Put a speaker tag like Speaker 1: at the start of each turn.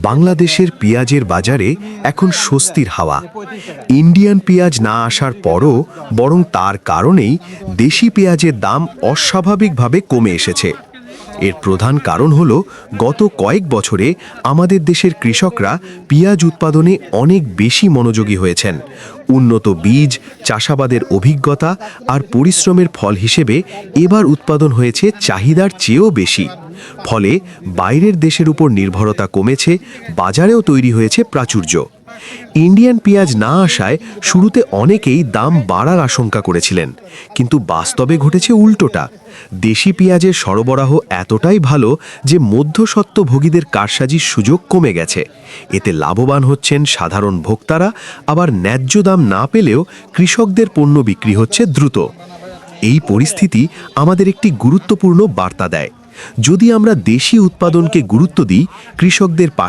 Speaker 1: বাংলাদেশের পেঁয়াজের বাজারে এখন স্বস্তির হাওয়া। ইন্ডিয়ান পেঁয়াজ না আসার পরও বরং তার কারণেই দেশি পেঁয়াজের দাম অস্বাভাবিকভাবে কমে এসেছে। এর প্রধান কারণ হল গত কয়েক বছরে আমাদের দেশের কৃষকরা পেঁয়াজ উৎপাদনে অনেক বেশি মনোযোগী হয়েছেন। উন্নত বীজ, চাষাবাদের অভিজ্ঞতা আর পরিশ্রমের ফল হিসেবে এবার উৎপাদন হয়েছে চাহিদার চেয়েও বেশি। ফলে বাইরের দেশের উপর নির্ভরতা কমেছে, বাজারেও তৈরি হয়েছে প্রাচুর্য। ইন্ডিয়ান পেঁয়াজ না আসায় শুরুতে অনেকেই দাম বাড়ার আশঙ্কা করেছিলেন, কিন্তু বাস্তবে ঘটেছে উল্টোটা। দেশি পেঁয়াজের সরবরাহ এতটাই ভালো যে মধ্যস্বত্বভোগীদের কারসাজির সুযোগ কমে গেছে। এতে লাভবান হচ্ছেন সাধারণ ভোক্তারা, আবার ন্যায্য দাম না পেলেও কৃষকদের পণ্য বিক্রি হচ্ছে দ্রুত। এই পরিস্থিতি আমাদের একটি গুরুত্বপূর্ণ বার্তা দেয়। যদি আমরা দেশি উৎপাদনকে গুরুত্ব দিই, কৃষকদের পাশে